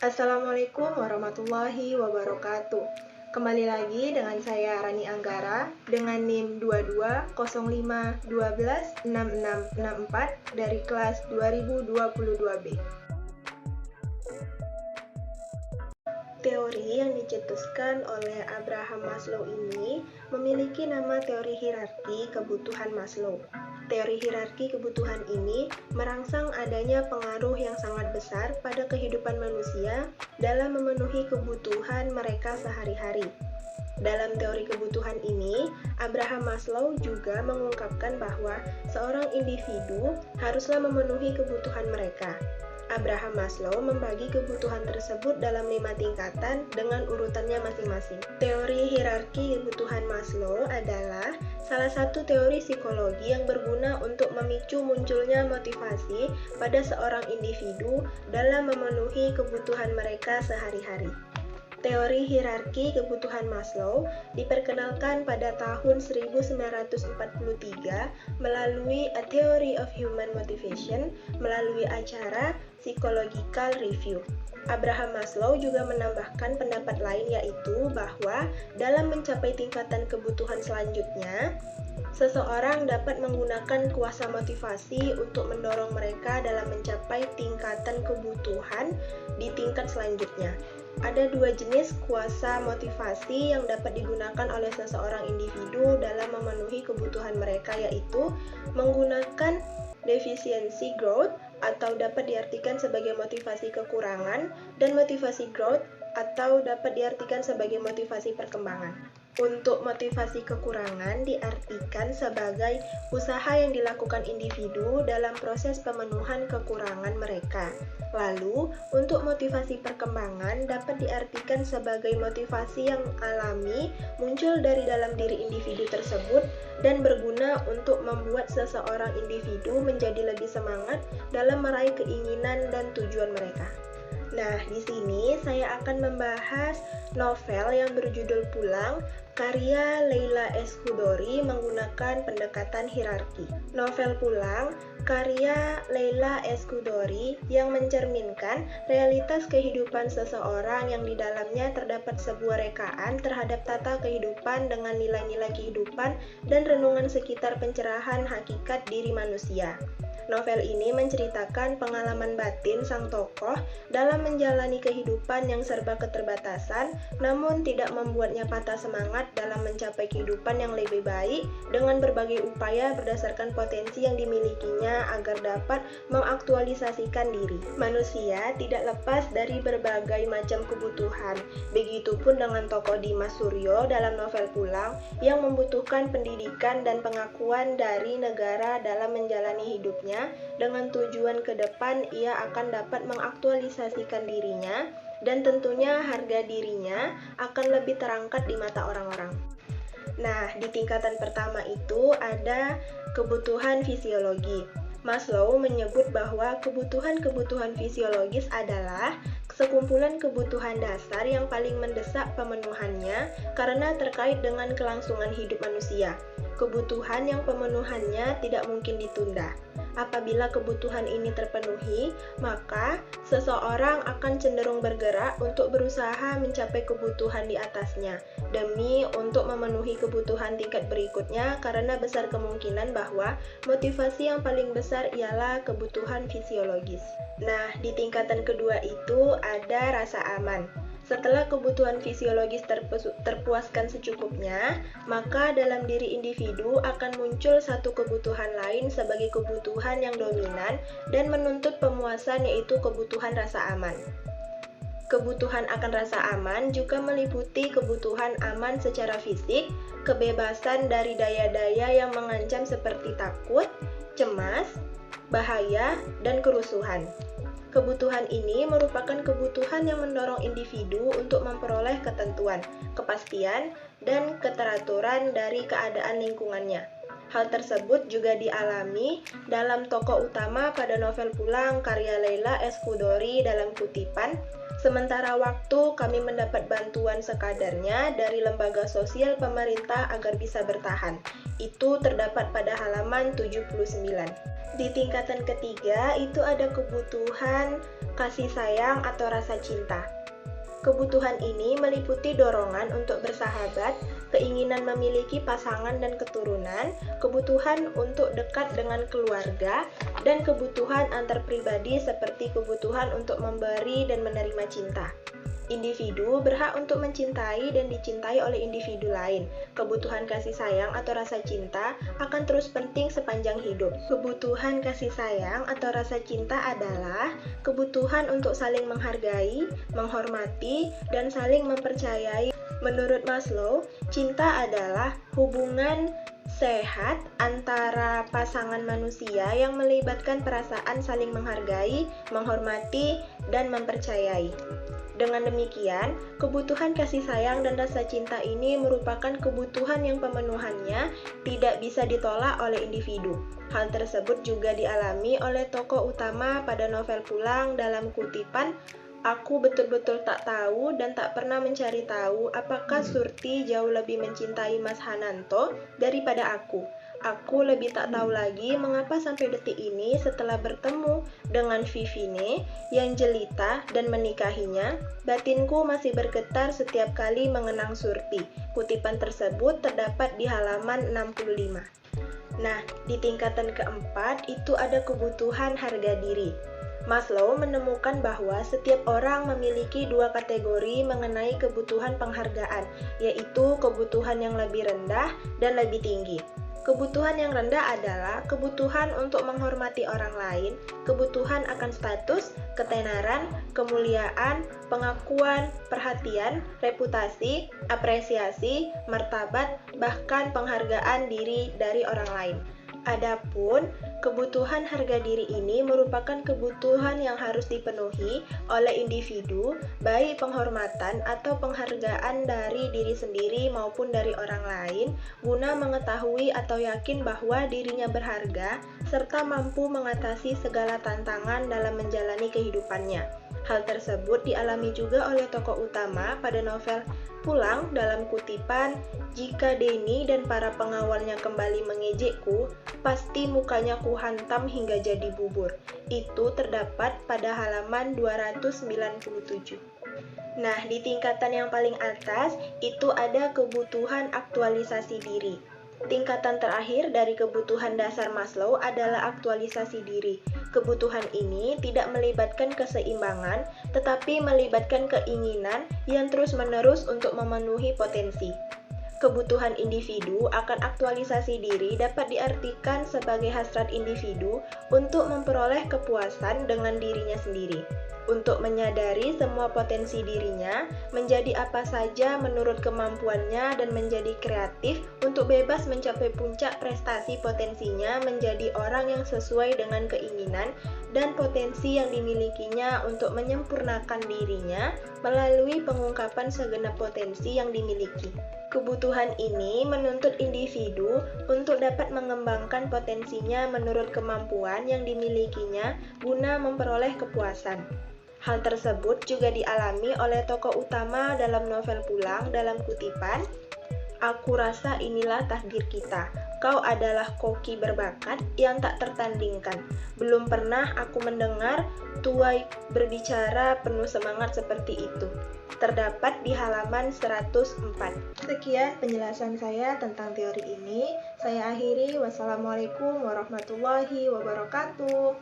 Assalamualaikum warahmatullahi wabarakatuh. Kembali lagi dengan saya Rani Anggara dengan NIM 2205126664 dari kelas 2022B. Teori yang dicetuskan oleh Abraham Maslow ini memiliki nama teori hierarki kebutuhan Maslow. Teori hierarki kebutuhan ini merangsang adanya pengaruh yang sangat besar pada kehidupan manusia dalam memenuhi kebutuhan mereka sehari-hari. Dalam teori kebutuhan ini, Abraham Maslow juga mengungkapkan bahwa seorang individu haruslah memenuhi kebutuhan mereka. Abraham Maslow membagi kebutuhan tersebut dalam 5 tingkatan dengan urutannya masing-masing. Teori hierarki kebutuhan Maslow adalah salah satu teori psikologi yang berguna untuk memicu munculnya motivasi pada seorang individu dalam memenuhi kebutuhan mereka sehari-hari. Teori hierarki kebutuhan Maslow diperkenalkan pada tahun 1943 melalui A Theory of Human Motivation melalui acara Psychological Review. Abraham Maslow juga menambahkan pendapat lain yaitu bahwa dalam mencapai tingkatan kebutuhan selanjutnya, seseorang dapat menggunakan kuasa motivasi untuk mendorong mereka dalam mencapai tingkatan kebutuhan di tingkat selanjutnya. Ada 2 jenis kuasa motivasi yang dapat digunakan oleh seseorang individu dalam memenuhi kebutuhan mereka, yaitu menggunakan deficiency growth atau dapat diartikan sebagai motivasi kekurangan dan motivasi growth atau dapat diartikan sebagai motivasi perkembangan. Untuk motivasi kekurangan diartikan sebagai usaha yang dilakukan individu dalam proses pemenuhan kekurangan mereka. Lalu, untuk motivasi perkembangan dapat diartikan sebagai motivasi yang alami muncul dari dalam diri individu tersebut dan berguna untuk membuat seseorang individu menjadi lebih semangat dalam meraih keinginan dan tujuan mereka. Nah, di sini saya akan membahas novel yang berjudul Pulang, karya Leila S. Chudori menggunakan pendekatan hierarki. Novel Pulang, karya Leila S. Chudori yang mencerminkan realitas kehidupan seseorang yang di dalamnya terdapat sebuah rekaan terhadap tata kehidupan dengan nilai-nilai kehidupan dan renungan sekitar pencerahan hakikat diri manusia. Novel ini menceritakan pengalaman batin sang tokoh dalam menjalani kehidupan yang serba keterbatasan, namun tidak membuatnya patah semangat dalam mencapai kehidupan yang lebih baik dengan berbagai upaya berdasarkan potensi yang dimilikinya agar dapat mengaktualisasikan diri. Manusia tidak lepas dari berbagai macam kebutuhan. Begitupun dengan tokoh Dimas Suryo dalam novel Pulang yang membutuhkan pendidikan dan pengakuan dari negara dalam menjalani hidupnya. Dengan tujuan ke depan ia akan dapat mengaktualisasikan dirinya dan tentunya harga dirinya akan lebih terangkat di mata orang-orang. Nah, di tingkatan pertama itu ada kebutuhan fisiologi. Maslow menyebut bahwa kebutuhan-kebutuhan fisiologis adalah sekumpulan kebutuhan dasar yang paling mendesak pemenuhannya karena terkait dengan kelangsungan hidup manusia. Kebutuhan yang pemenuhannya tidak mungkin ditunda. Apabila kebutuhan ini terpenuhi, maka seseorang akan cenderung bergerak untuk berusaha mencapai kebutuhan di atasnya demi untuk memenuhi kebutuhan tingkat berikutnya karena besar kemungkinan bahwa motivasi yang paling besar ialah kebutuhan fisiologis. Nah, di tingkatan kedua itu ada rasa aman. Setelah kebutuhan fisiologis terpuaskan secukupnya, maka dalam diri individu akan muncul satu kebutuhan lain sebagai kebutuhan yang dominan dan menuntut pemuasan, yaitu kebutuhan rasa aman. Kebutuhan akan rasa aman juga meliputi kebutuhan aman secara fisik, kebebasan dari daya-daya yang mengancam seperti takut, cemas, bahaya, dan kerusuhan. Kebutuhan ini merupakan kebutuhan yang mendorong individu untuk memperoleh ketentuan, kepastian, dan keteraturan dari keadaan lingkungannya. Hal tersebut juga dialami dalam tokoh utama pada novel Pulang karya Leila S. Chudori dalam kutipan, "Sementara waktu kami mendapat bantuan sekadarnya dari lembaga sosial pemerintah agar bisa bertahan." Itu terdapat pada halaman 79. Di tingkatan ketiga itu ada kebutuhan kasih sayang atau rasa cinta. Kebutuhan ini meliputi dorongan untuk bersahabat, keinginan memiliki pasangan dan keturunan, kebutuhan untuk dekat dengan keluarga, dan kebutuhan antar pribadi seperti kebutuhan untuk memberi dan menerima cinta. Individu berhak untuk mencintai dan dicintai oleh individu lain. Kebutuhan kasih sayang atau rasa cinta akan terus penting sepanjang hidup. Kebutuhan kasih sayang atau rasa cinta adalah kebutuhan untuk saling menghargai, menghormati, dan saling mempercayai. Menurut Maslow, cinta adalah hubungan sehat antara pasangan manusia yang melibatkan perasaan saling menghargai, menghormati, dan mempercayai. Dengan demikian, kebutuhan kasih sayang dan rasa cinta ini merupakan kebutuhan yang pemenuhannya tidak bisa ditolak oleh individu. Hal tersebut juga dialami oleh tokoh utama pada novel Pulang dalam kutipan, "Aku betul-betul tak tahu dan tak pernah mencari tahu apakah Surti jauh lebih mencintai Mas Hananto daripada aku. Aku lebih tak tahu lagi mengapa sampai detik ini setelah bertemu dengan Vivine yang jelita dan menikahinya, batinku masih bergetar setiap kali mengenang Surti." Kutipan tersebut terdapat di halaman 65. Nah, di tingkatan keempat itu ada kebutuhan harga diri. Maslow menemukan bahwa setiap orang memiliki dua kategori mengenai kebutuhan penghargaan, yaitu kebutuhan yang lebih rendah dan lebih tinggi. Kebutuhan yang rendah adalah kebutuhan untuk menghormati orang lain, kebutuhan akan status, ketenaran, kemuliaan, pengakuan, perhatian, reputasi, apresiasi, martabat, bahkan penghargaan diri dari orang lain. Adapun kebutuhan harga diri ini merupakan kebutuhan yang harus dipenuhi oleh individu, baik penghormatan atau penghargaan dari diri sendiri maupun dari orang lain, guna mengetahui atau yakin bahwa dirinya berharga, serta mampu mengatasi segala tantangan dalam menjalani kehidupannya. Hal tersebut dialami juga oleh tokoh utama pada novel Pulang dalam kutipan, "Jika Denny dan para pengawalnya kembali mengejekku, pasti mukanya kuhantam hingga jadi bubur." Itu terdapat pada halaman 297. Nah, di tingkatan yang paling atas itu ada kebutuhan aktualisasi diri. Tingkatan terakhir dari kebutuhan dasar Maslow adalah aktualisasi diri. Kebutuhan ini tidak melibatkan keseimbangan, tetapi melibatkan keinginan yang terus-menerus untuk memenuhi potensi. Kebutuhan individu akan aktualisasi diri dapat diartikan sebagai hasrat individu untuk memperoleh kepuasan dengan dirinya sendiri, untuk menyadari semua potensi dirinya, menjadi apa saja menurut kemampuannya, dan menjadi kreatif untuk bebas mencapai puncak prestasi potensinya, menjadi orang yang sesuai dengan keinginan dan potensi yang dimilikinya untuk menyempurnakan dirinya melalui pengungkapan segenap potensi yang dimiliki. Kebutuhan ini menuntut individu untuk dapat mengembangkan potensinya menurut kemampuan yang dimilikinya guna memperoleh kepuasan. Hal tersebut juga dialami oleh tokoh utama dalam novel Pulang dalam kutipan, "Aku rasa inilah takdir kita. Kau adalah koki berbakat yang tak tertandingkan. Belum pernah aku mendengar tuai berbicara penuh semangat seperti itu." Terdapat di halaman 104. Sekian penjelasan saya tentang teori ini. Saya akhiri. Wassalamualaikum warahmatullahi wabarakatuh.